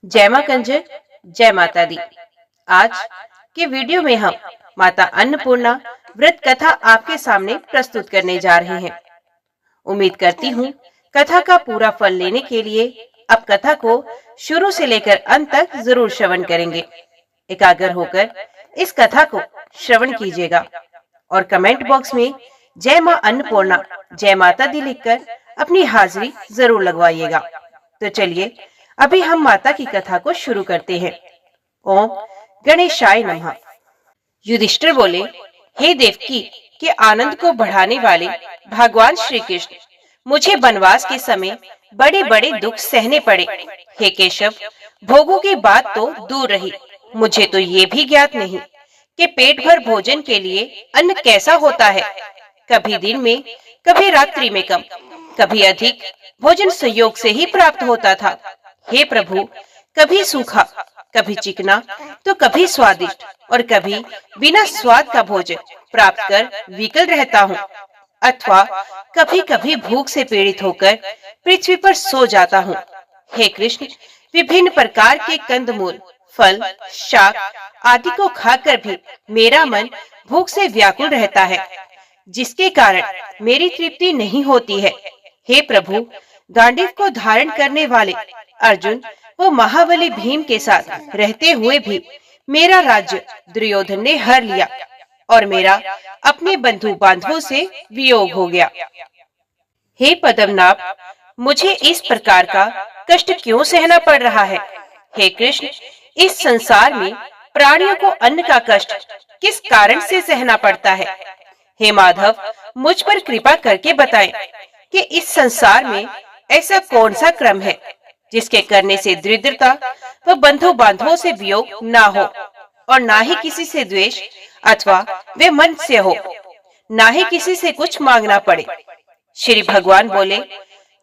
जय मां कंजर, जय माता दी। आज के वीडियो में हम माता अन्नपूर्णा व्रत कथा आपके सामने प्रस्तुत करने जा रहे हैं। उम्मीद करती हूँ कथा का पूरा फल लेने के लिए अब कथा को शुरू से लेकर अंत तक जरूर श्रवण करेंगे। एकाग्र होकर इस कथा को श्रवण कीजिएगा और कमेंट बॉक्स में जय मां अन्नपूर्णा, जय माता दी लिखकर अपनी हाजिरी जरूर लगवाइएगा। तो चलिए अभी हम माता की कथा को शुरू करते हैं। ओम गणेशाय नमः। युधिष्ठिर बोले, हे देवकी के आनंद को बढ़ाने वाले भगवान श्री कृष्ण, मुझे वनवास के समय बड़े बड़े दुख सहने पड़े। हे केशव, भोगों की बात तो दूर रही, मुझे तो ये भी ज्ञात नहीं कि पेट भर भोजन के लिए अन्न कैसा होता है। कभी दिन में, कभी रात्रि में कम, कभी अधिक भोजन संयोग से ही प्राप्त होता था। हे प्रभु, कभी सूखा, कभी चिकना, तो कभी स्वादिष्ट और कभी बिना स्वाद का भोजन प्राप्त कर विकल रहता हूँ, अथवा कभी कभी भूख से पीड़ित होकर पृथ्वी पर सो जाता हूँ। हे कृष्ण, विभिन्न प्रकार के कंदमूल, फल, शाक आदि को खाकर भी मेरा मन भूख से व्याकुल रहता है, जिसके कारण मेरी तृप्ति नहीं होती है। हे प्रभु, गांडीव को धारण करने वाले अर्जुन वो महाबली भीम के साथ रहते हुए भी मेरा राज्य दुर्योधन ने हर लिया और मेरा अपने बंधु बांधवों से वियोग हो गया। हे पद्मनाभ, मुझे इस प्रकार का कष्ट क्यों सहना पड़ रहा है? हे कृष्ण, इस संसार में प्राणियों को अन्न का कष्ट किस कारण से सहना पड़ता है? हे माधव, मुझ पर कृपा करके बताएं कि इस संसार में ऐसा कौन सा क्रम है जिसके करने से दरिद्रता व बंधु बांधवों से वियोग ना हो और ना ही किसी से द्वेष अथवा वे मन से हो, ना ही किसी से कुछ मांगना पड़े। श्री भगवान बोले,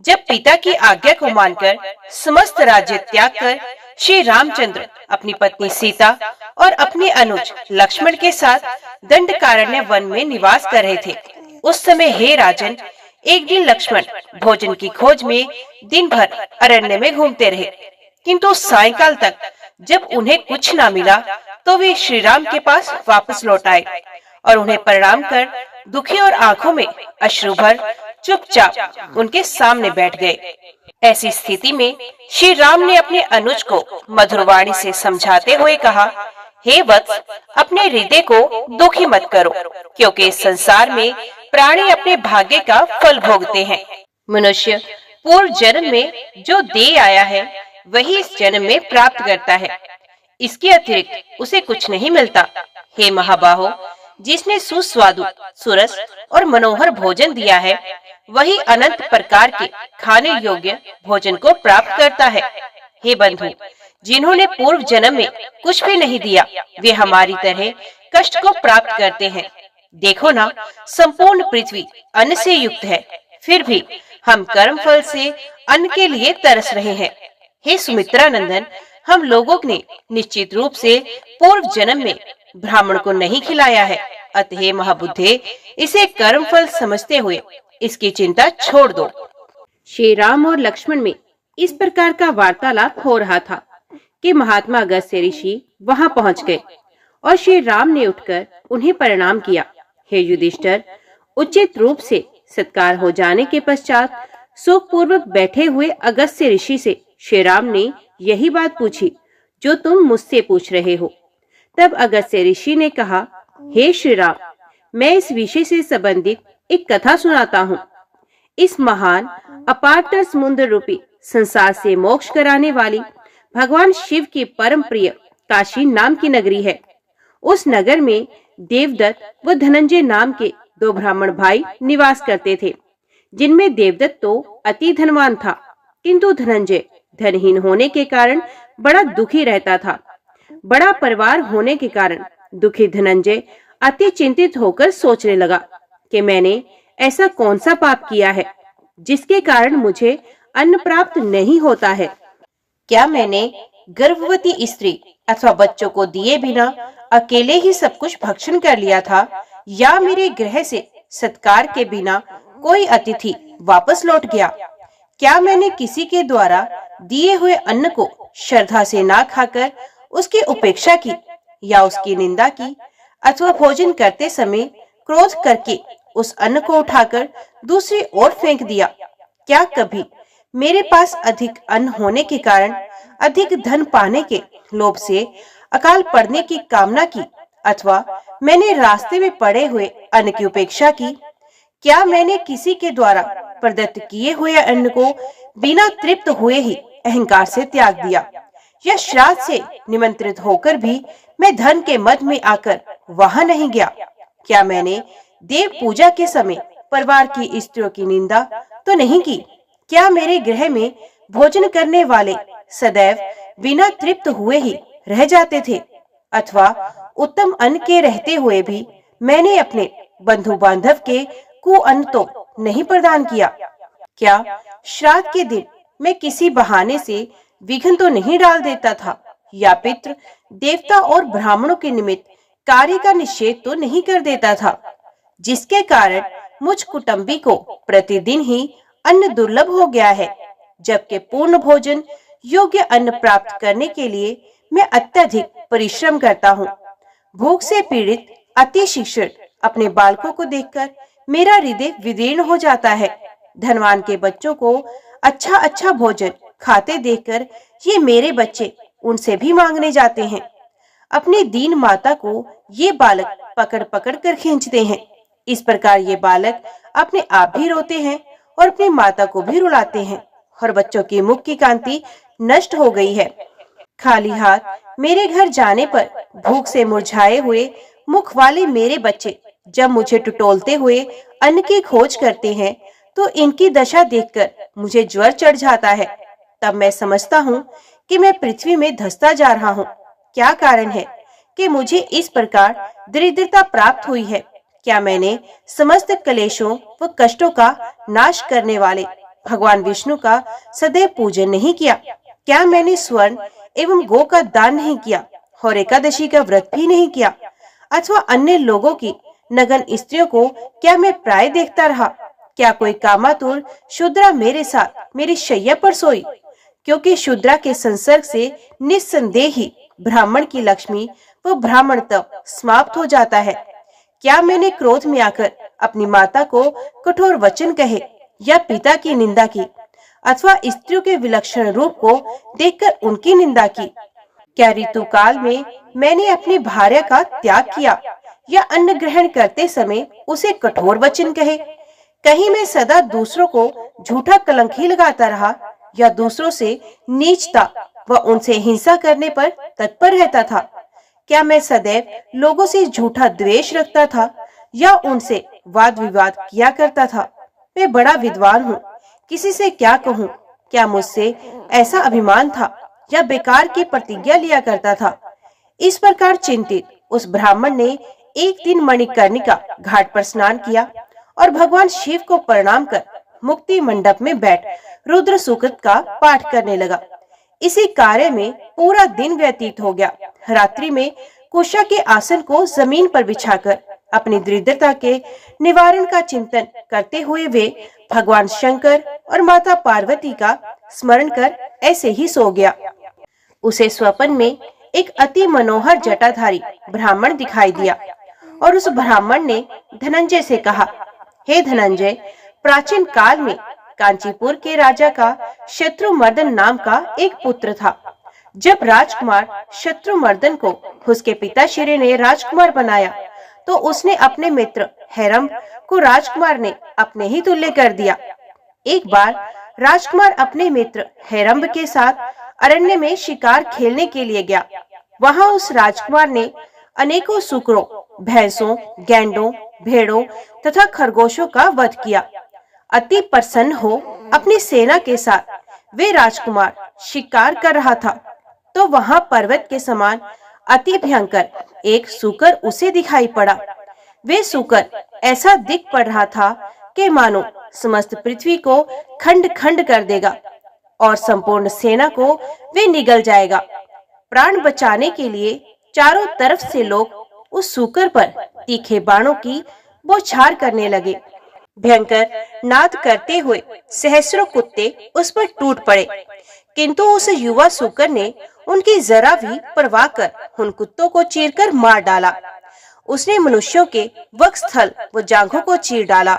जब पिता की आज्ञा को मानकर समस्त राज्य त्याग कर श्री रामचंद्र अपनी पत्नी सीता और अपने अनुज लक्ष्मण के साथ दंडकारण्य वन में निवास कर रहे थे, उस समय हे राजन, एक दिन लक्ष्मण भोजन की खोज में दिन भर अरण्य में घूमते रहे, किंतु सायंकाल तक जब उन्हें कुछ ना मिला तो वे श्री राम के पास वापस लौट आए और उन्हें प्रणाम कर दुखी और आंखों में अश्रु भर चुपचाप उनके सामने बैठ गए। ऐसी स्थिति में श्री राम ने अपने अनुज को मधुर वाणी से समझाते हुए कहा, हे वत्स, अपने हृदय को दुखी मत करो, क्योंकि इस संसार में प्राणी अपने भाग्य का फल भोगते हैं। मनुष्य पूर्व जन्म में जो दे आया है वही इस जन्म में प्राप्त करता है, इसके अतिरिक्त उसे कुछ नहीं मिलता। हे महाबाहो, जिसने सुस्वादु, सुरस और मनोहर भोजन दिया है वही अनंत प्रकार के खाने योग्य भोजन को प्राप्त करता है। हे बंधु, जिन्होंने पूर्व जन्म में कुछ भी नहीं दिया वे हमारी तरह कष्ट को प्राप्त करते हैं। देखो ना, संपूर्ण पृथ्वी अन्न से युक्त है, फिर भी हम कर्म फल से अन्न के लिए तरस रहे हैं। हे सुमित्रा नंदन, हम लोगों ने निश्चित रूप से पूर्व जन्म में ब्राह्मण को नहीं खिलाया है, अतः महाबुद्धे, इसे कर्म फल समझते हुए इसकी चिंता छोड़ दो। श्री राम और लक्ष्मण में इस प्रकार का वार्तालाप हो रहा था कि महात्मा अगस्त्य ऋषि वहां पहुंच गए और श्री राम ने उठकर उन्हें प्रणाम किया। हे युधिष्ठिर, उचित रूप से सत्कार हो जाने के पश्चात सुख पूर्वक बैठे हुए अगस्त्य ऋषि से श्री राम ने यही बात पूछी जो तुम मुझसे पूछ रहे हो। तब अगस्त्य ऋषि ने कहा, हे श्री राम, मैं इस विषय से संबंधित एक कथा सुनाता हूँ। इस महान अपार समुद्र रूपी संसार से मोक्ष कराने वाली भगवान शिव की परम प्रिय काशी नाम की नगरी है। उस नगर में देवदत्त व धनंजय नाम के दो ब्राह्मण भाई निवास करते थे, जिनमें देवदत्त तो अति धनवान था, किंतु धनंजय धनहीन होने के कारण बड़ा दुखी रहता था। बड़ा परिवार होने के कारण दुखी धनंजय अति चिंतित होकर सोचने लगा कि मैंने ऐसा कौन सा पाप किया है जिसके कारण मुझे अन्न प्राप्त नहीं होता है। क्या मैंने गर्भवती स्त्री अथवा बच्चों को दिए बिना अकेले ही सब कुछ भक्षण कर लिया था, या मेरे गृह से सत्कार के बिना कोई अतिथि वापस लौट गया? क्या मैंने किसी के द्वारा दिए हुए अन्न को श्रद्धा से ना खाकर उसकी उपेक्षा की या उसकी निंदा की, अथवा भोजन करते समय क्रोध करके उस अन्न को उठाकर दूसरी ओर फेंक दिया। क्या कभी मेरे पास अधिक अन्न होने के कारण अधिक धन पाने के लोभ से अकाल पड़ने की कामना की, अथवा मैंने रास्ते में पड़े हुए अन्न की उपेक्षा की? क्या मैंने किसी के द्वारा प्रदत्त किए हुए अन्न को बिना तृप्त हुए ही अहंकार से त्याग दिया, या श्राद्ध से निमंत्रित होकर भी मैं धन के मद में आकर वहां नहीं गया? क्या मैंने देव पूजा के समय परिवार की स्त्रियों की निंदा तो नहीं की? क्या मेरे गृह में भोजन करने वाले सदैव बिना तृप्त हुए ही रह जाते थे, अथवा उत्तम अन्न के रहते हुए भी मैंने अपने बंधु बांधव के कुअन्न तो नहीं प्रदान किया? क्या श्राद्ध के दिन मैं किसी बहाने से विघ्न तो नहीं डाल देता था, या पितृ देवता और ब्राह्मणों के निमित्त कार्य का निषेध तो नहीं कर देता था, जिसके कारण मुझ कुटुंबी को प्रतिदिन ही अन्न दुर्लभ हो गया है, जबकि पूर्ण भोजन योग्य अन्न प्राप्त करने के लिए मैं अत्यधिक परिश्रम करता हूँ। भूख से पीड़ित अति शिक्षित अपने बालकों को देखकर मेरा हृदय विदीर्ण हो जाता है। धनवान के बच्चों को अच्छा अच्छा भोजन खाते देखकर ये मेरे बच्चे उनसे भी मांगने जाते हैं। अपनी दीन माता को ये बालक पकड़ पकड़ कर खींचते हैं। इस प्रकार ये बालक अपने आप भी रोते हैं और अपनी माता को भी रुलाते हैं, और बच्चों की मुख की कांति नष्ट हो गई है। खाली हाथ मेरे घर जाने पर भूख से मुरझाए हुए मुख वाले मेरे बच्चे जब मुझे टटोलते हुए अन्न की खोज करते हैं, तो इनकी दशा देखकर मुझे ज्वर चढ़ जाता है। तब मैं समझता हूँ कि मैं पृथ्वी में धंसता जा रहा हूँ। क्या कारण है कि मुझे इस प्रकार दरिद्रता प्राप्त हुई है? क्या मैंने समस्त क्लेशों व कष्टों का नाश करने वाले भगवान विष्णु का सदैव पूजन नहीं किया? क्या मैंने स्वर्ण एवं गो का दान नहीं किया और एकादशी का व्रत भी नहीं किया? अथवा अन्य लोगों की नगन स्त्रियों को क्या मैं प्राय देखता रहा? क्या कोई कामातुर शूद्रा मेरे साथ मेरी शैया पर सोई? क्योंकि शूद्रा के संसर्ग से निस्संदेह ही ब्राह्मण की लक्ष्मी व ब्राह्मण तब समाप्त हो जाता है। क्या मैंने क्रोध में आकर अपनी माता को कठोर वचन कहे या पिता की निंदा की, अथवा स्त्रियों के विलक्षण रूप को देखकर उनकी निंदा की? क्या ऋतु काल में मैंने अपनी भार्या का त्याग किया या अन्न ग्रहण करते समय उसे कठोर वचन कहे? कहीं मैं सदा दूसरों को झूठा कलंक ही लगाता रहा या दूसरों से नीचता व उनसे हिंसा करने पर तत्पर रहता था? क्या मैं सदैव लोगों से झूठा द्वेष रखता था या उनसे वाद विवाद किया करता था? मैं बड़ा विद्वान हूँ, किसी से क्या कहूँ? क्या मुझसे ऐसा अभिमान था या बेकार की प्रतिज्ञा लिया करता था? इस प्रकार चिंतित उस ब्राह्मण ने एक दिन मणिकर्णिका घाट पर स्नान किया और भगवान शिव को प्रणाम कर मुक्ति मंडप में बैठ रुद्र सूक्त का पाठ करने लगा। इसी कार्य में पूरा दिन व्यतीत हो गया। रात्रि में कुशा के आसन को जमीन पर बिछाकर अपनी दरिद्रता के निवारण का चिंतन करते हुए वे भगवान शंकर और माता पार्वती का स्मरण कर ऐसे ही सो गया। उसे स्वप्न में एक अति मनोहर जटाधारी ब्राह्मण दिखाई दिया और उस ब्राह्मण ने धनंजय से कहा, हे धनंजय, प्राचीन काल में कांचीपुर के राजा का शत्रुमर्दन नाम का एक पुत्र था। जब राजकुमार शत्रुमर्दन को उसके पिताश्री ने राजकुमार बनाया, तो उसने अपने मित्र हेरम्ब को राजकुमार ने अपने ही तुल्य कर दिया। एक बार राजकुमार अपने मित्र हेरम्ब के साथ अरण्य में शिकार खेलने के लिए गया। वहां उस राजकुमार ने अनेकों सुकरों, भैंसों, गैंडों, भेड़ों तथा खरगोशों का वध किया। अति प्रसन्न हो अपनी सेना के साथ वे राजकुमार शिकार कर रहा था, तो वहां पर्वत के समान अति भयंकर एक सूकर उसे दिखाई पड़ा। वे सूकर ऐसा दिख पड़ रहा था कि मानो समस्त पृथ्वी को खंड खंड कर देगा और संपूर्ण सेना को वे निगल जाएगा। प्राण बचाने के लिए चारों तरफ से लोग उस सूकर पर तीखे बाणों की बौछार करने लगे। भयंकर नाद करते हुए सहस्रों कुत्ते उस पर टूट पड़े, किंतु उस युवा सूकर ने उनकी जरा भी परवाह कर उन कुत्तों को चीरकर मार डाला। उसने मनुष्यों के वक्षस्थल व जांघों को चीर डाला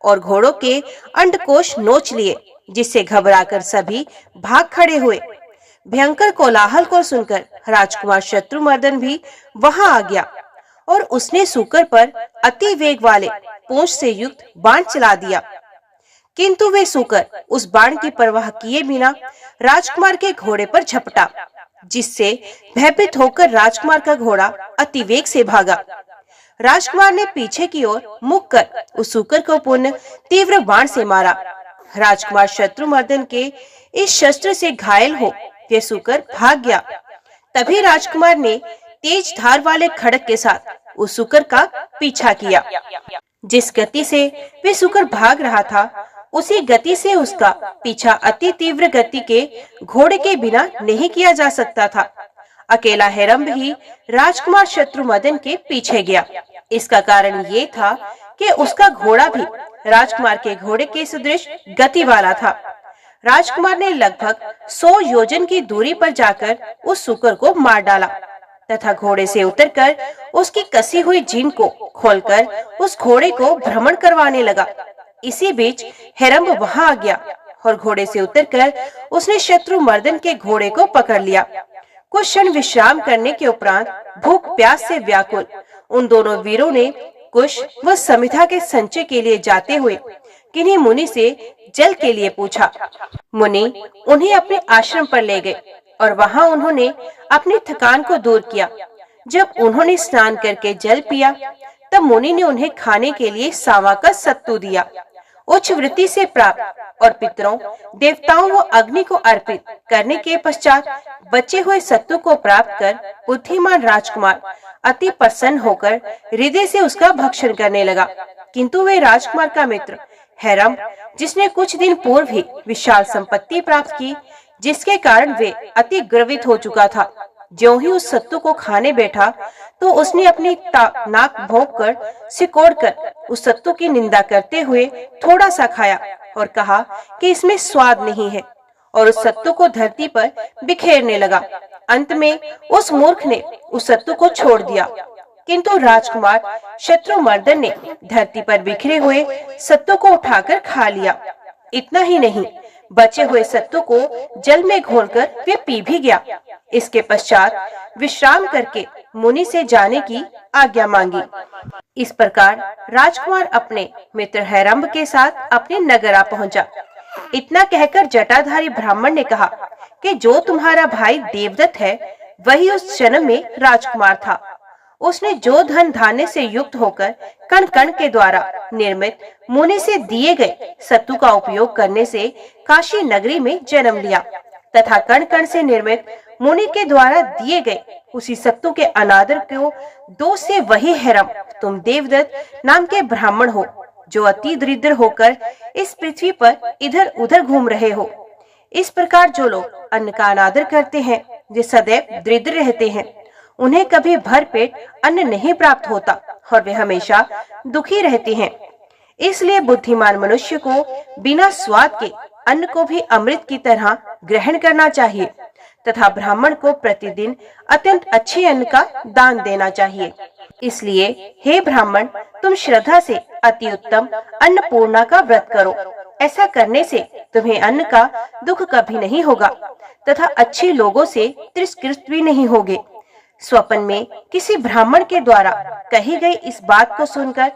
और घोड़ों के अंडकोश नोच लिए, जिससे घबराकर सभी भाग खड़े हुए। भयंकर कोलाहल को सुनकर राजकुमार शत्रुमर्दन भी वहां आ गया और उसने सूकर पर अति वेग वाले पूंछ से युक्त बाण चला दिया, किंतु वे सूकर उस बाण की परवाह किए बिना राजकुमार के घोड़े पर झपटा, जिससे भयभीत होकर राजकुमार का घोड़ा अति वेग से भागा। राजकुमार ने पीछे की ओर मुख कर उस सूकर को पुनः तीव्र बाण से मारा। राजकुमार शत्रुमर्दन के इस शस्त्र से घायल हो वे सूकर भाग गया। तभी राजकुमार ने तेज धार वाले खड्ग के साथ उस सूकर का पीछा किया। जिस गति से वे सूकर भाग रहा था, उसी गति से उसका पीछा अति तीव्र गति के घोड़े के बिना नहीं किया जा सकता था। अकेला हिरंब ही राजकुमार शत्रुमर्दन के पीछे गया। इसका कारण ये था कि उसका घोड़ा भी राजकुमार के घोड़े के सदृश गति वाला था। राजकुमार ने लगभग 100 योजन की दूरी पर जाकर उस सूकर को मार डाला तथा घोड़े से उतरकर उसकी कसी हुई जीन को खोलकर उस घोड़े को भ्रमण करवाने लगा। इसी बीच हिरंब वहां आ गया और घोड़े से उतरकर उसने शत्रुमर्दन के घोड़े को पकड़ लिया। कुछ क्षण विश्राम करने के उपरांत भूख प्यास से व्याकुल उन दोनों वीरों ने कुश व समिधा के संचय के लिए जाते हुए किन्हीं मुनि से जल के लिए पूछा। मुनि उन्हें अपने आश्रम पर ले गए और वहां उन्होंने अपनी थकान को दूर किया। जब उन्होंने स्नान करके जल पिया, तब मुनि ने उन्हें खाने के लिए सावा का सत्तू दिया। उच्च वृत्ति से प्राप्त और पितरों, देवताओं व अग्नि को अर्पित करने के पश्चात बचे हुए सत्तू को प्राप्त कर बुद्धिमान राजकुमार अति प्रसन्न होकर हृदय से उसका भक्षण करने लगा। किंतु वे राजकुमार का मित्र हिरंब, जिसने कुछ दिन पूर्व ही विशाल संपत्ति प्राप्त की, जिसके कारण वे अति गर्वित हो चुका था, ज्यों ही उस सत्तू को खाने बैठा तो उसने अपनी नाक भोंककर सिकोड़कर उस सत्तू की निंदा करते हुए थोड़ा सा खाया और कहा कि इसमें स्वाद नहीं है, और उस सत्तू को धरती पर बिखेरने लगा। अंत में उस मूर्ख ने उस सत्तू को छोड़ दिया, किंतु राजकुमार शत्रुमर्दन ने धरती पर बिखरे हुए सत्तू को उठाकर खा लिया। इतना ही नहीं, बचे हुए सत्तू को जल में घोलकर वे पी भी गया। इसके पश्चात विश्राम करके मुनि से जाने की आज्ञा मांगी। इस प्रकार राजकुमार अपने मित्र हिरंब के साथ अपने नगर आ पहुंचा। इतना कहकर जटाधारी ब्राह्मण ने कहा कि जो तुम्हारा भाई देवदत्त है, वही उस जन्म में राजकुमार था। उसने जो धन धान्य से युक्त होकर कण कण के द्वारा निर्मित मुनि से दिए गए सत्तू का उपयोग करने से काशी नगरी में जन्म लिया, तथा कण कण से निर्मित मुनि के द्वारा दिए गए उसी सत्तू के अनादर को दोष से वही हिरंब तुम देवदत्त नाम के ब्राह्मण हो, जो अति दरिद्र होकर इस पृथ्वी पर इधर उधर घूम रहे हो। इस प्रकार जो लोग अन्न का अनादर करते हैं, वे सदैव दरिद्र रहते हैं। उन्हें कभी भर पेट अन्न नहीं प्राप्त होता और वे हमेशा दुखी रहते हैं। इसलिए बुद्धिमान मनुष्य को बिना स्वाद के अन्न को भी अमृत की तरह ग्रहण करना चाहिए तथा ब्राह्मण को प्रतिदिन अत्यंत अच्छे अन्न का दान देना चाहिए। इसलिए हे ब्राह्मण, तुम श्रद्धा से अति उत्तम अन्नपूर्णा का व्रत करो। ऐसा करने से तुम्हें अन्न का दुख कभी नहीं होगा तथा अच्छे लोगों से तिरस्कृत भी नहीं होगे। स्वप्न में किसी ब्राह्मण के द्वारा कही गई इस बात को सुनकर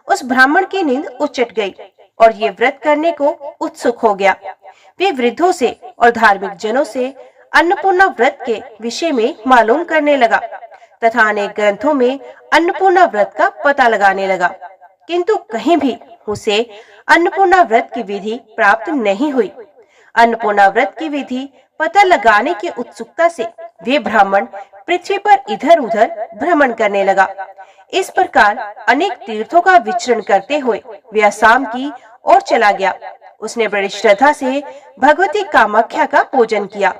उस ब्राह्मण की नींद उचट गई और ये व्रत करने को उत्सुक हो गया। वे वृद्धों से और धार्मिक जनों से अन्नपूर्णा व्रत के विषय में मालूम करने लगा तथा अनेक ग्रंथों में अन्नपूर्णा व्रत का पता लगाने लगा, किंतु कहीं भी उसे अन्नपूर्णा व्रत की विधि प्राप्त नहीं हुई। अन्नपूर्णा व्रत की विधि पता लगाने की उत्सुकता से वे ब्राह्मण पृथ्वी पर इधर उधर भ्रमण करने लगा। इस प्रकार अनेक तीर्थों का विचरण करते हुए वे असम की ओर चला गया। उसने बड़ी श्रद्धा से भगवती कामाख्या का पूजन किया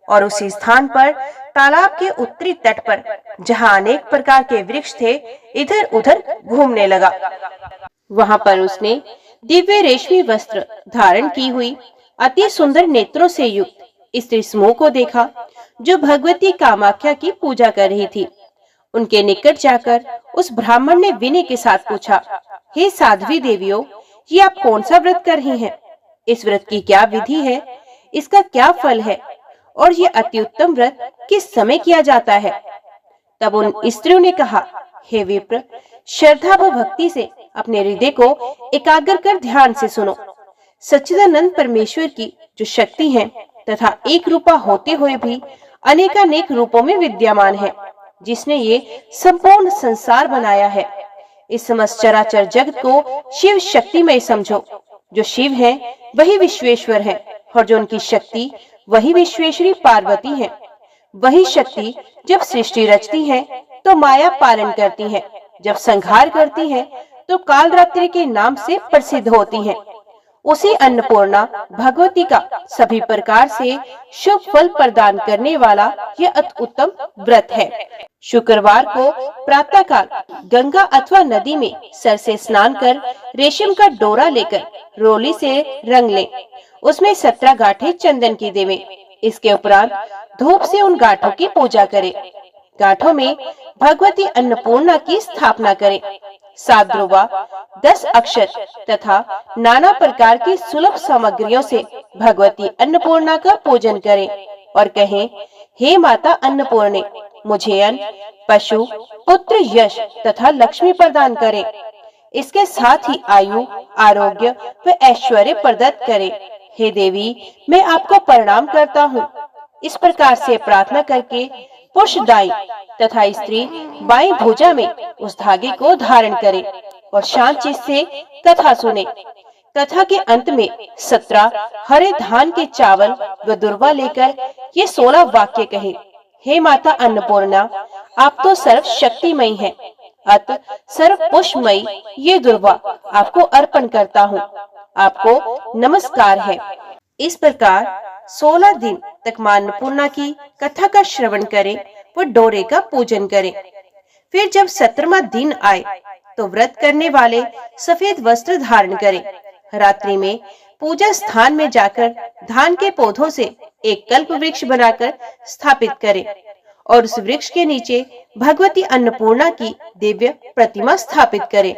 और उसी स्थान पर तालाब के उत्तरी तट पर, जहाँ अनेक प्रकार के वृक्ष थे, इधर उधर घूमने लगा। वहाँ पर उसने दिव्य रेशमी वस्त्र धारण की हुई अति सुंदर नेत्रों से युक्त स्त्री समूह को देखा जो भगवती कामाख्या की पूजा कर रही थी। उनके निकट जाकर उस ब्राह्मण ने विनय के साथ पूछा, हे साध्वी देवियों, ये आप कौन सा व्रत कर रही हैं? इस व्रत की क्या विधि है? इसका क्या फल है? और ये अति उत्तम व्रत किस समय किया जाता है? तब उन स्त्रियों ने कहा, हे विप्र, श्रद्धा व भक्ति से अपने हृदय को एकाग्र कर ध्यान से सुनो। सच्चिदानंद परमेश्वर की जो शक्ति है तथा एक रूपा होते हुए भी अनेकानेक रूपों में विद्यमान है, जिसने ये संपूर्ण संसार बनाया है। इस समस्त चराचर जगत को शिव शक्ति में समझो। जो शिव है वही विश्वेश्वर है और जो उनकी शक्ति वही विश्वेश्वरी पार्वती है। वही शक्ति जब सृष्टि रचती है तो माया पालन करती है, जब संहार करती है तो कालरात्रि के नाम से प्रसिद्ध होती है। उसी अन्नपूर्णा भगवती का सभी प्रकार से शुभ फल प्रदान करने वाला यह अति उत्तम व्रत है। शुक्रवार को प्रातःकाल गंगा अथवा नदी में सर से स्नान कर रेशम का डोरा लेकर रोली से रंग लें। उसमें 17 गांठें चंदन की देवें। इसके उपरांत धूप से उन गांठों की पूजा करें। गांठों में भगवती अन्नपूर्णा की स्थापना करें। 7 ध्रुवा, 10 अक्षर तथा नाना प्रकार की सुलभ सामग्रियों से भगवती अन्नपूर्णा का पूजन करें और कहें, हे माता अन्नपूर्णे, मुझे अन्न, पशु, पुत्र, यश तथा लक्ष्मी प्रदान करें। इसके साथ ही आयु, आरोग्य व ऐश्वर्य प्रदत्त करें। हे देवी, मैं आपको प्रणाम करता हूँ। इस प्रकार से प्रार्थना करके पुरुष दाई तथा स्त्री बाईं भुजा में उस धागे को धारण करे और शांत चित्त से कथा सुने। कथा के अंत में 17 हरे धान के चावल व दुर्वा लेकर ये 16 वाक्य कहे, हे माता अन्नपूर्णा, आप तो सर्व शक्तिमयी हैं, अत सर्व पुष्पमयी ये दुर्वा आपको अर्पण करता हूँ। आपको नमस्कार है। इस प्रकार 16 दिन तक मां अन्नपूर्णा की कथा का श्रवण करें व डोरे का पूजन करें। फिर जब 17वां दिन आए तो व्रत करने वाले सफेद वस्त्र धारण करें। रात्रि में पूजा स्थान में जाकर धान के पौधों से एक कल्प वृक्ष बनाकर स्थापित करें और उस वृक्ष के नीचे भगवती अन्नपूर्णा की दिव्य प्रतिमा स्थापित करें।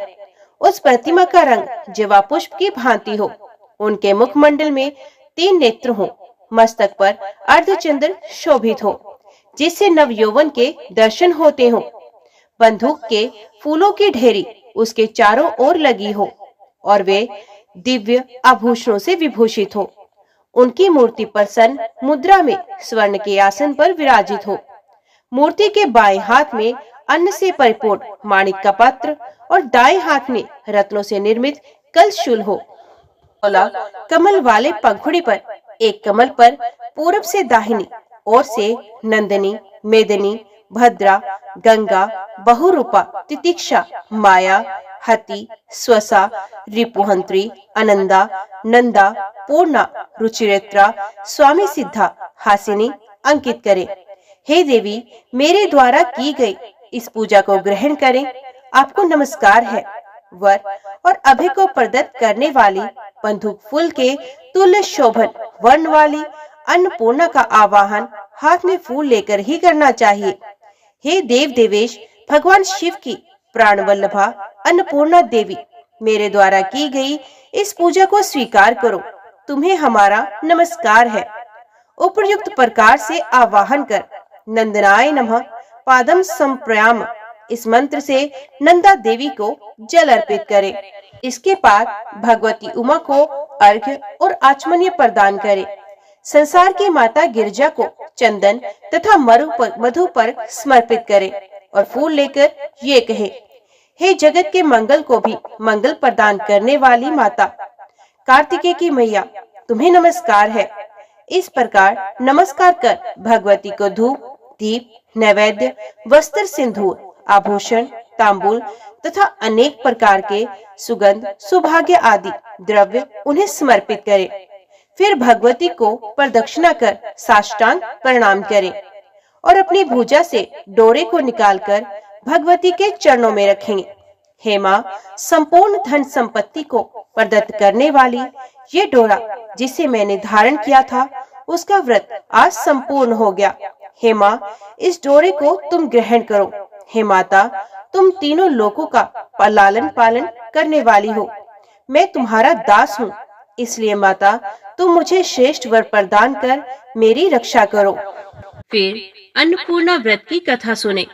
उस प्रतिमा का रंग जवा पुष्प की भांति हो। उनके मुखमंडल में 3 नेत्र हो। मस्तक पर अर्धचंद्र शोभित हो, जिससे नव यौवन के दर्शन होते हो। बंदूक के फूलों की ढेरी उसके चारों ओर लगी हो और वे दिव्य आभूषणों से विभूषित हो। उनकी मूर्ति प्रसन्न मुद्रा में स्वर्ण के आसन पर विराजित हो। मूर्ति के बाएं हाथ में अन्न से परिपूर्ण माणिक का पात्र और दाएं हाथ में रत्नों से निर्मित कलशूल हो। कमल वाले पंखुड़ी पर एक कमल पर पूरब से दाहिनी ओर से नंदिनी, मेदिनी, भद्रा, गंगा, बहुरूपा, तितिक्षा, माया, हति, स्वसा, रिपुहंत्री, अनंदा, नंदा, पूर्णा, रुचिरेत्रा, स्वामी सिद्धा, हासिनी अंकित करें। हे देवी, मेरे द्वारा की गई इस पूजा को ग्रहण करें। आपको नमस्कार है। वर और अभय को प्रदत्त करने वाली बंदूक फूल के तुल्य शोभन वर्ण वाली अन्नपूर्णा का आवाहन हाथ में फूल लेकर ही करना चाहिए। हे देव देवेश भगवान शिव की प्राण वल्लभा अन्नपूर्णा देवी, मेरे द्वारा की गई इस पूजा को स्वीकार करो। तुम्हें हमारा नमस्कार है। उपयुक्त प्रकार से आवाहन कर नंदनाय नमः पादम संप्रयाम इस मंत्र से नंदा देवी को जल अर्पित करें। इसके बाद भगवती उमा को अर्घ्य और आचमन्य प्रदान करें। संसार की माता गिरजा को चंदन तथा मधु पर समर्पित करें और फूल लेकर ये कहे, हे जगत के मंगल को भी मंगल प्रदान करने वाली माता कार्तिकेय की मैया, तुम्हें नमस्कार है। इस प्रकार नमस्कार कर भगवती को धूप, दीप, नैवेद्य, वस्त्र, सिंदूर, आभूषण, तांबूल तथा अनेक प्रकार के सुगंध, सौभाग्य आदि द्रव्य उन्हें समर्पित करें। फिर भगवती को प्रदक्षिणा कर साष्टांग प्रणाम करें और अपनी भुजा से डोरे को निकालकर भगवती के चरणों में रखेंगे। हे माँ, संपूर्ण धन संपत्ति को प्रदत्त करने वाली ये डोरा जिसे मैंने धारण किया था, उसका व्रत आज संपूर्ण हो गया। हे माँ, इस डोरे को तुम ग्रहण करो। हे माता, तुम तीनों लोगों का लालन पालन करने वाली हो। मैं तुम्हारा दास हूँ, इसलिए माता तुम मुझे श्रेष्ठ वर प्रदान कर मेरी रक्षा करो। फिर अन्नपूर्णा व्रत की कथा सुने।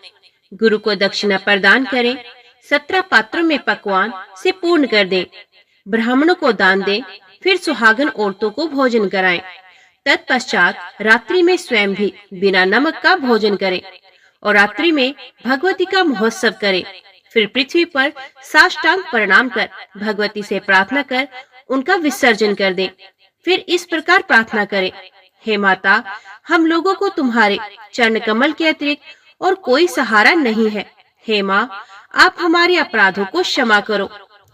गुरु को दक्षिणा प्रदान करें, 17 पात्रों में पकवान से पूर्ण कर दें, ब्राह्मणों को दान दें, फिर सुहागन औरतों को भोजन कराएं। तत्पश्चात रात्रि में स्वयं भी बिना नमक का भोजन करें और रात्रि में भगवती का महोत्सव करें। फिर पृथ्वी पर साष्टांग प्रणाम कर भगवती से प्रार्थना कर उनका विसर्जन कर दें। फिर इस प्रकार प्रार्थना करें, हे माता, हम लोगों को तुम्हारे चरण कमल के अतिरिक्त और कोई सहारा नहीं है। हे माँ, आप हमारे अपराधों को क्षमा करो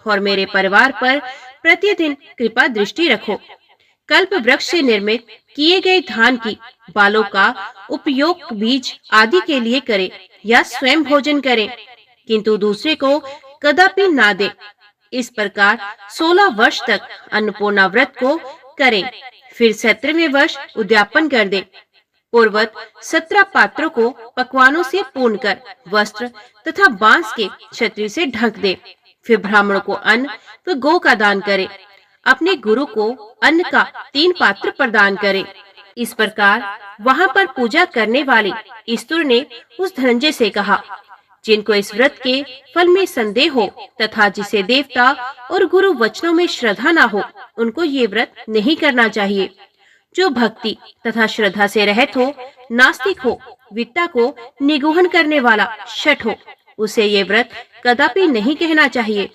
और मेरे परिवार पर प्रतिदिन कृपा दृष्टि रखो। कल्प वृक्ष से निर्मित किए गए धान की बालों का उपयोग बीज आदि के लिए करें या स्वयं भोजन करें, किंतु दूसरे को कदापि ना दे। इस प्रकार 16 वर्ष तक अन्नपूर्णा व्रत को करें। फिर 17वें वर्ष उद्यापन कर दें। पूर्वत 17 पात्रों को पकवानों से पूर्ण कर वस्त्र तथा बांस के छतरी से ढक दे। फिर ब्राह्मणों को अन्न व गौ का दान करें। अपने गुरु को अन्न का 3 पात्र प्रदान करें। इस प्रकार वहां पर पूजा करने वाली ईश्वर ने उस धनंजय से कहा, जिनको इस व्रत के फल में संदेह हो तथा जिसे देवता और गुरु वचनों में श्रद्धा न हो, उनको ये व्रत नहीं करना चाहिए। जो भक्ति तथा श्रद्धा से रहित हो, नास्तिक हो, विद्या को निगूहन करने वाला शठ हो, उसे ये व्रत कदापि नहीं कहना चाहिए।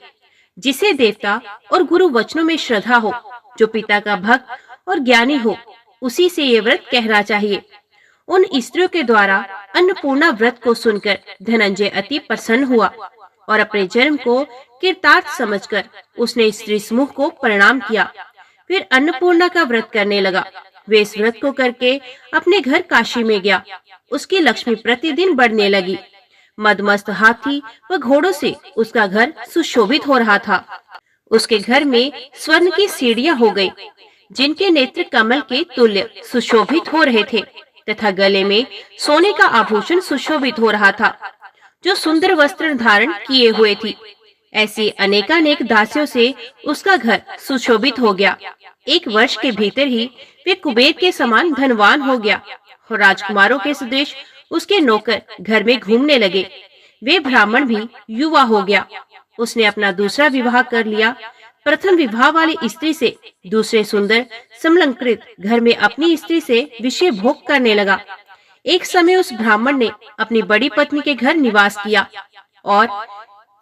जिसे देवता और गुरु वचनों में श्रद्धा हो, जो पिता का भक्त और ज्ञानी हो, उसी से ये व्रत कहना चाहिए। उन स्त्रियों के द्वारा अन्नपूर्णा व्रत को सुनकर धनंजय अति प्रसन्न हुआ और अपने जन्म को कृतार्थ समझकर उसने स्त्री समूह को प्रणाम किया। फिर अन्नपूर्णा का व्रत करने लगा। वे इस व्रत को करके अपने घर काशी में गया। उसकी लक्ष्मी प्रतिदिन बढ़ने लगी। मदमस्त हाथी व घोड़ों से उसका घर सुशोभित हो रहा था। उसके घर में स्वर्ण की सीढ़ियां हो गई, जिनके नेत्र कमल के तुल्य सुशोभित हो रहे थे तथा गले में सोने का आभूषण सुशोभित हो रहा था, जो सुंदर वस्त्र धारण किए हुए थी। ऐसी अनेकानेक दासियों से उसका घर सुशोभित हो गया। 1 वर्ष के भीतर ही वे कुबेर के समान धनवान हो गया और राजकुमारों के सदृश उसके नौकर घर में घूमने लगे। वे ब्राह्मण भी युवा हो गया। उसने अपना दूसरा विवाह कर लिया। प्रथम विवाह वाली स्त्री से दूसरे सुंदर समलंकृत घर में अपनी स्त्री से विषय भोग करने लगा। एक समय उस ब्राह्मण ने अपनी बड़ी पत्नी के घर निवास किया और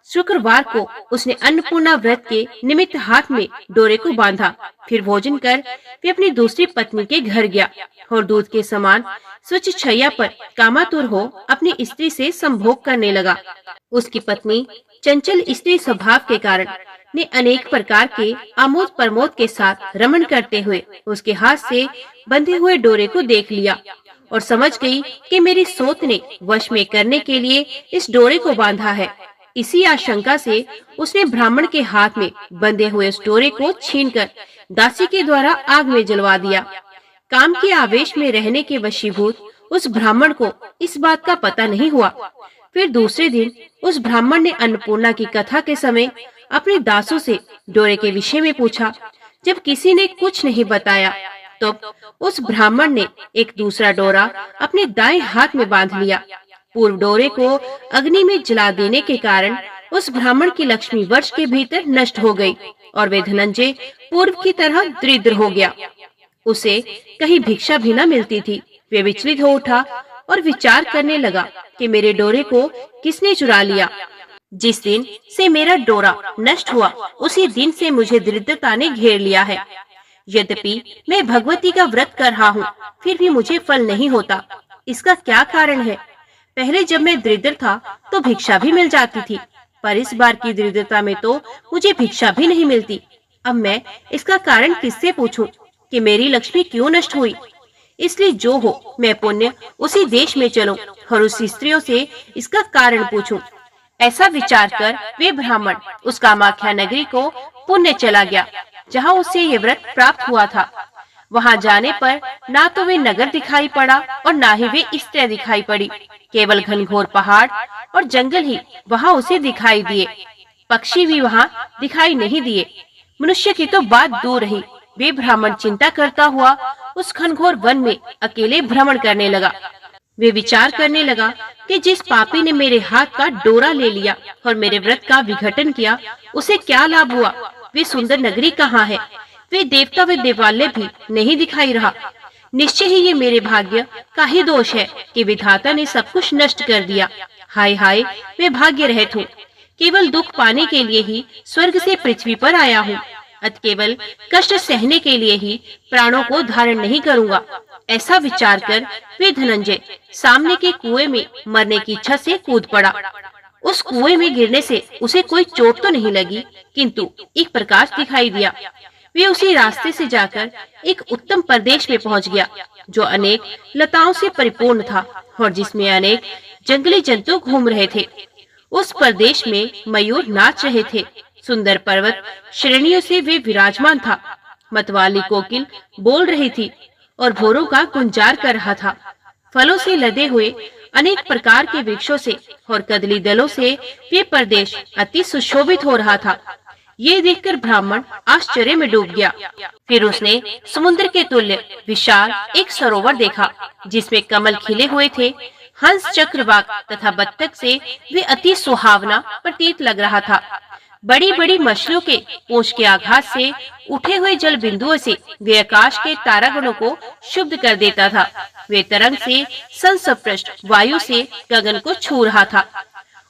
शुक्रवार को उसने अन्नपूर्णा व्रत के निमित्त हाथ में डोरे को बांधा। फिर भोजन कर वे अपनी दूसरी पत्नी के घर गया और दूध के समान स्वच्छ छैया पर कामातुर हो अपनी स्त्री से संभोग करने लगा। उसकी पत्नी चंचल स्त्री स्वभाव के कारण ने अनेक प्रकार के आमोद प्रमोद के साथ रमण करते हुए उसके हाथ से बंधे हुए डोरे को देख लिया और समझ गई कि मेरी सोत ने वश में करने के लिए इस डोरे को बांधा है। इसी आशंका से उसने ब्राह्मण के हाथ में बंधे हुए उस डोरे को छीनकर दासी के द्वारा आग में जलवा दिया। काम के आवेश में रहने के वशीभूत उस ब्राह्मण को इस बात का पता नहीं हुआ। फिर दूसरे दिन उस ब्राह्मण ने अन्नपूर्णा की कथा के समय अपने दासों से डोरे के विषय में पूछा। जब किसी ने कुछ नहीं बताया तो उस ब्राह्मण ने एक दूसरा डोरा अपने दाएं हाथ में बांध लिया। पूर्व डोरे को अग्नि में जला देने के कारण उस ब्राह्मण की लक्ष्मी वर्ष के भीतर नष्ट हो गई और वे धनंजय पूर्व की तरह दरिद्र हो गया। उसे कहीं भिक्षा भी न मिलती थी। वे विचलित हो उठा और विचार करने लगा कि मेरे डोरे को किसने चुरा लिया। जिस दिन से मेरा डोरा नष्ट हुआ, उसी दिन से मुझे दरिद्रता ने घेर लिया है। यद्यपि मैं भगवती का व्रत कर रहा हूँ, फिर भी मुझे फल नहीं होता। इसका क्या कारण है? पहले जब मैं दरिद्र था तो भिक्षा भी मिल जाती थी, पर इस बार की दरिद्रता में तो मुझे भिक्षा भी नहीं मिलती। अब मैं इसका कारण किससे पूछूं कि मेरी लक्ष्मी क्यों नष्ट हुई? इसलिए जो हो मैं पुण्य उसी देश में चलूं और उसी स्त्रियों से इसका कारण पूछूं। ऐसा विचार कर वे ब्राह्मण उस कामाख्या नगरी को पुण्य चला गया, जहाँ उसे ये व्रत प्राप्त हुआ था। वहाँ जाने पर ना तो वे नगर दिखाई पड़ा और ना ही वे स्त्रियां दिखाई पड़ी। केवल घनघोर पहाड़ और जंगल ही वहाँ उसे दिखाई दिए। पक्षी भी वहाँ दिखाई नहीं दिए। मनुष्य की तो बात दूर रही। वे ब्राह्मण चिंता करता हुआ उस घनघोर वन में अकेले भ्रमण करने लगा। वे विचार करने लगा कि जिस पापी ने मेरे हाथ का डोरा ले लिया और मेरे व्रत का विघटन किया, उसे क्या लाभ हुआ? वे सुंदर नगरी कहाँ है? वे देवता व देवालय भी नहीं दिखाई रहा। निश्चय ही ये मेरे भाग्य का ही दोष है कि विधाता ने सब कुछ नष्ट कर दिया। हाय हाय, मैं भाग्य रहित हूँ। केवल दुख पाने के लिए ही स्वर्ग से पृथ्वी पर आया हूँ। अत केवल कष्ट सहने के लिए ही प्राणों को धारण नहीं करूँगा। ऐसा विचार कर वे धनंजय सामने के कुएं में मरने की इच्छा से कूद पड़ा। उस कुएं में गिरने से उसे कोई चोट तो नहीं लगी, किंतु एक प्रकाश दिखाई दिया। वे उसी रास्ते से जाकर एक उत्तम प्रदेश में पहुंच गया, जो अनेक लताओं से परिपूर्ण था और जिसमें अनेक जंगली जंतु घूम रहे थे। उस प्रदेश में मयूर नाच रहे थे। सुंदर पर्वत श्रेणियों से वे विराजमान था। मतवाली कोकिल बोल रही थी और भोरों का गुंजार कर रहा था। फलों से लदे हुए अनेक प्रकार के वृक्षों से और कदली दलों से वे प्रदेश अति सुशोभित हो रहा था। ये देखकर ब्राह्मण आश्चर्य में डूब गया। फिर उसने समुद्र के तुल्य विशाल एक सरोवर देखा, जिसमें कमल खिले हुए थे। हंस, चक्रवाक तथा बत्तख से वे अति सुहावना प्रतीत लग रहा था। बड़ी बड़ी मछलियों के पूंछ के आघात से उठे हुए जल बिंदुओं से वे आकाश के तारागणों को शुद्ध कर देता था। वे तरंग से संस्पृष्ट वायु से गगन को छू रहा था।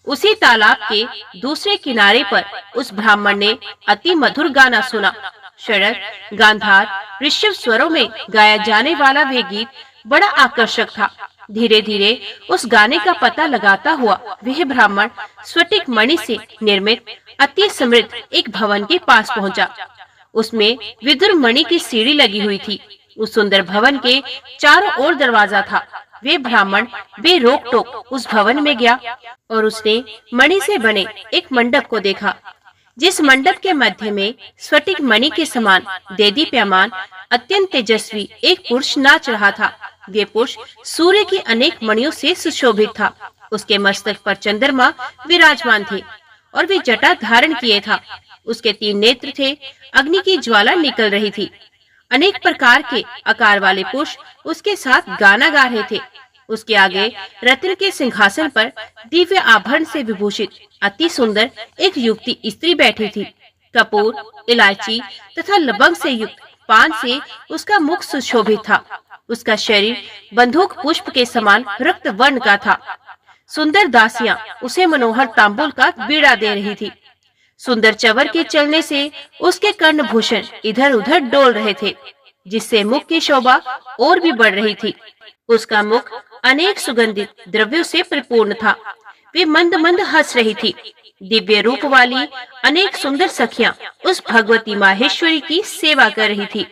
उसी तालाब के दूसरे किनारे पर उस ब्राह्मण ने अति मधुर गाना सुना। शरद, गांधार, ऋषभ स्वरों में गाया जाने वाला वे गीत बड़ा आकर्षक था। धीरे धीरे उस गाने का पता लगाता हुआ वह ब्राह्मण स्फटिक मणि से निर्मित अति समृद्ध एक भवन के पास पहुंचा। उसमें विदुर मणि की सीढ़ी लगी हुई थी। उस सुंदर भवन के चारों ओर दरवाजा था। वे ब्राह्मण बेरोक टोक उस भवन में गया और उसने मणि से बने एक मंडप को देखा, जिस मंडप के मध्य में स्फटिक मणि के समान देदीप्यमान अत्यंत तेजस्वी एक पुरुष नाच रहा था। वे पुरुष सूर्य की अनेक मणियों से सुशोभित था। उसके मस्तक पर चंद्रमा विराजमान थे और वे जटा धारण किए था। उसके 3 नेत्र थे। अग्नि की ज्वाला निकल रही थी। अनेक प्रकार के आकार वाले पुरुष उसके साथ गाना गा रहे थे। उसके आगे रत्न के सिंहासन पर दिव्य आभरण से विभूषित अति सुंदर एक युवती स्त्री बैठी थी। कपूर, इलायची तथा लवंग से युक्त पान से उसका मुख सुशोभित था। उसका शरीर बंदूक पुष्प के समान रक्त वर्ण का था। सुंदर दासियां उसे मनोहर तांबुल का बीड़ा दे रही थी। सुंदर चवर के चलने से उसके कर्णभूषण इधर उधर डोल रहे थे, जिससे मुख की शोभा और भी बढ़ रही थी। उसका मुख अनेक सुगंधित द्रव्यों से परिपूर्ण था। वे मंद मंद हंस रही थी। दिव्य रूप वाली अनेक सुंदर सखियां उस भगवती माहेश्वरी की सेवा कर रही थी।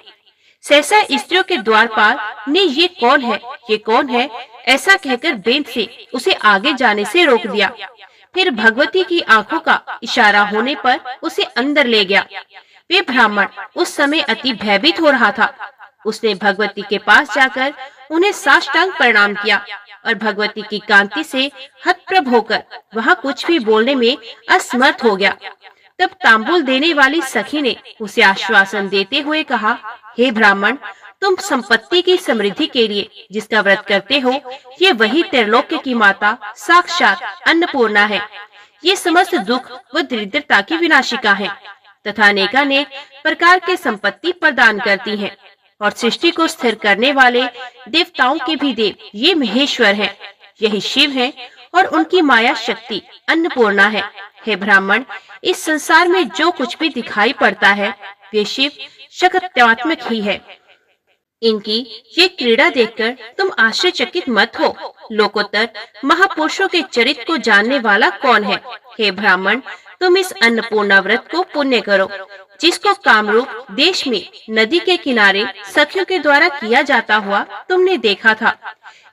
सहसा स्त्रियों के द्वारपाल ने ये कौन है, ये कौन है, ऐसा कहकर बेंत से उसे आगे जाने से रोक दिया। फिर भगवती की आंखों का इशारा होने पर उसे अंदर ले गया। वे ब्राह्मण उस समय अति भयभीत हो रहा था। उसने भगवती के पास जाकर उन्हें साष्टांग प्रणाम किया और भगवती की कांति से हतप्रभ होकर वहाँ कुछ भी बोलने में असमर्थ हो गया। तब तांबुल देने वाली सखी ने उसे आश्वासन देते हुए कहा, हे ब्राह्मण, तुम संपत्ति की समृद्धि के लिए जिसका व्रत करते हो, ये वही त्रिलोक्य की माता साक्षात अन्नपूर्णा है। ये समस्त दुख व दरिद्रता की विनाशिका है तथा अनेकानेक प्रकार के संपत्ति प्रदान करती हैं और सृष्टि को स्थिर करने वाले देवताओं के भी देव ये महेश्वर हैं। यही शिव हैं और उनकी माया शक्ति अन्नपूर्णा है। हे ब्राह्मण, इस संसार में जो कुछ भी दिखाई पड़ता है वे शिव शक्त्यात्मक ही है। इनकी ये क्रीड़ा देखकर तुम आश्चर्यचकित मत हो। लोकोत्तर महापुरुषों के चरित्र को जानने वाला कौन है? हे ब्राह्मण, तुम इस अन्नपूर्णा व्रत को पुण्य करो, जिसको कामरूप देश में नदी के किनारे सखियों के द्वारा किया जाता हुआ तुमने देखा था।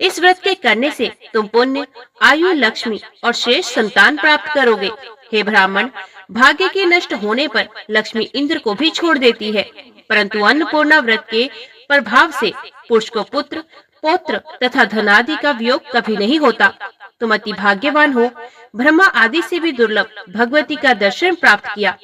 इस व्रत के करने से तुम पुण्य, आयु, लक्ष्मी और श्रेष्ठ संतान प्राप्त करोगे। हे ब्राह्मण, भाग्य के नष्ट होने पर लक्ष्मी इंद्र को भी छोड़ देती है, परंतु अन्नपूर्णा व्रत के प्रभाव से पुरुष को पुत्र, पौत्र तथा धनादि का वियोग कभी नहीं होता। तुम अति भाग्यवान हो। ब्रह्मा आदि से भी दुर्लभ भगवती का दर्शन प्राप्त किया।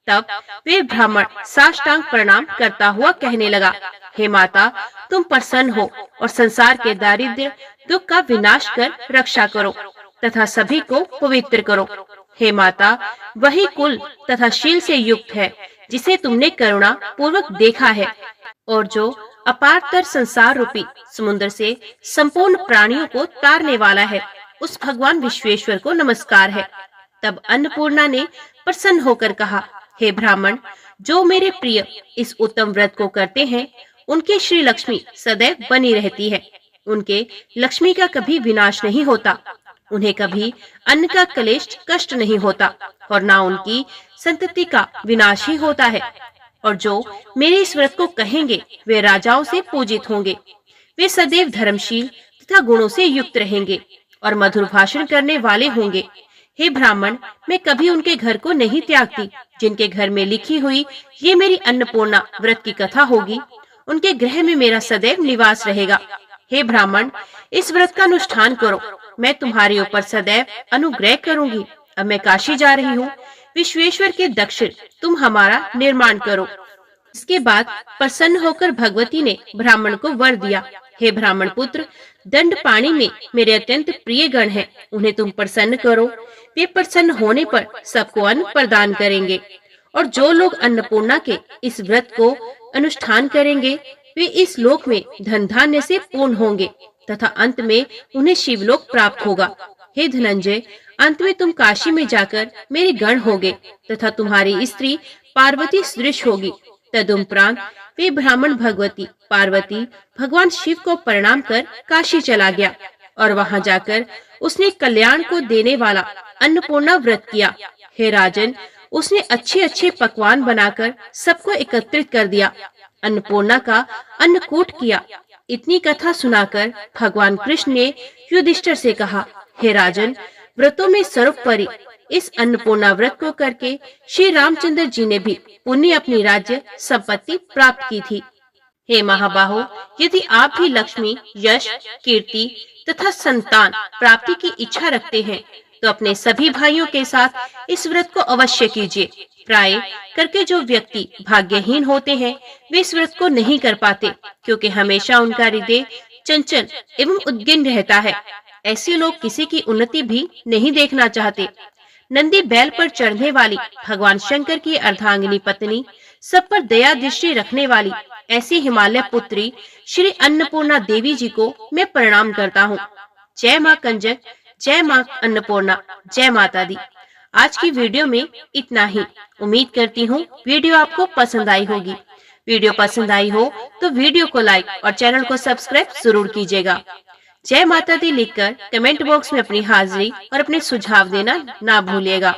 तब वे ब्राह्मण साष्टांग प्रणाम करता हुआ कहने लगा, हे माता, तुम प्रसन्न हो और संसार के दारिद्र्य दुख का विनाश कर रक्षा करो तथा सभी को पवित्र करो। हे माता, वही कुल तथा शील से युक्त है जिसे तुमने करुणा पूर्वक देखा है और जो अपारतर संसार रूपी समुद्र से संपूर्ण प्राणियों को तारने वाला है। उस भगवान विश्वेश्वर को नमस्कार है। तब अन्नपूर्णा ने प्रसन्न होकर कहा, हे ब्राह्मण, जो मेरे प्रिय इस उत्तम व्रत को करते हैं, उनकी श्री लक्ष्मी सदैव बनी रहती है। उनके लक्ष्मी का कभी विनाश नहीं होता। उन्हें कभी अन्न का क्लेश कष्ट नहीं होता और ना उनकी संतति का विनाश ही होता है। और जो मेरे इस व्रत को कहेंगे वे राजाओं से पूजित होंगे। वे सदैव धर्मशील तथा गुणों से युक्त रहेंगे और मधुर भाषण करने वाले होंगे। हे ब्राह्मण, मैं कभी उनके घर को नहीं त्यागती जिनके घर में लिखी हुई ये मेरी अन्नपूर्णा व्रत की कथा होगी। उनके गृह में मेरा सदैव निवास रहेगा। हे ब्राह्मण, इस व्रत का अनुष्ठान करो। मैं तुम्हारे ऊपर सदैव अनुग्रह करूंगी। अब मैं काशी जा रही हूँ। विश्वेश्वर के दक्षिण तुम हमारा निर्माण करो। इसके बाद प्रसन्न होकर भगवती ने ब्राह्मण को वर दिया, हे ब्राह्मण पुत्र, दंड पाणी में मेरे अत्यंत प्रिय गण हैं। उन्हें तुम प्रसन्न करो। वे प्रसन्न होने पर सबको अन्न प्रदान करेंगे और जो लोग अन्नपूर्णा के इस व्रत को अनुष्ठान करेंगे वे इस लोक में धन धान्य से पूर्ण होंगे तथा अंत में उन्हें शिवलोक प्राप्त होगा। हे धनंजय, अंत में तुम काशी में जाकर मेरे गण होगे तथा तुम्हारी स्त्री पार्वती सदृश होगी। तदुपरांत वे ब्राह्मण भगवती पार्वती भगवान शिव को प्रणाम कर काशी चला गया और वहां जाकर उसने कल्याण को देने वाला अन्नपूर्णा व्रत किया। हे राजन, उसने अच्छे अच्छे पकवान बनाकर सबको एकत्रित कर दिया। अन्नपूर्णा का अन्नकूट किया। इतनी कथा सुनाकर भगवान कृष्ण ने युधिष्ठिर से कहा, हे राजन, व्रतों में सर्वोपरि इस अन्नपूर्णा व्रत को करके श्री रामचंद्र जी ने भी पुण्य अपनी राज्य संपत्ति प्राप्त की थी। हे महाबाहो, यदि आप भी लक्ष्मी, यश, कीर्ति तथा संतान प्राप्ति की इच्छा रखते हैं तो अपने सभी भाइयों के साथ इस व्रत को अवश्य कीजिए। प्राय करके जो व्यक्ति भाग्यहीन होते हैं वे इस व्रत को नहीं कर पाते, क्योंकि हमेशा उनका हृदय चंचल एवं उद्विग्न रहता है। ऐसे लोग किसी की उन्नति भी नहीं देखना चाहते। नंदी बैल पर चढ़ने वाली भगवान शंकर की अर्धांगिनी पत्नी, सब पर दया दृष्टि रखने वाली ऐसी हिमालय पुत्री श्री अन्नपूर्णा देवी जी को मैं प्रणाम करता हूँ। जय माँ कंजक, जय माँ अन्नपूर्णा, जय माता दी। आज की वीडियो में इतना ही। उम्मीद करती हूँ वीडियो आपको पसंद आई होगी। वीडियो पसंद आई हो तो वीडियो को लाइक और चैनल को सब्सक्राइब जरूर कीजिएगा। जय माता दी लिखकर कमेंट बॉक्स में अपनी हाजिरी और अपने सुझाव देना ना भूलिएगा।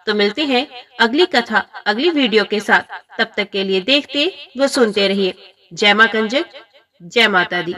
तो मिलते हैं अगली कथा अगली वीडियो के साथ। तब तक के लिए देखते व सुनते रहिए। जय माँ कंजक, जय माता दी।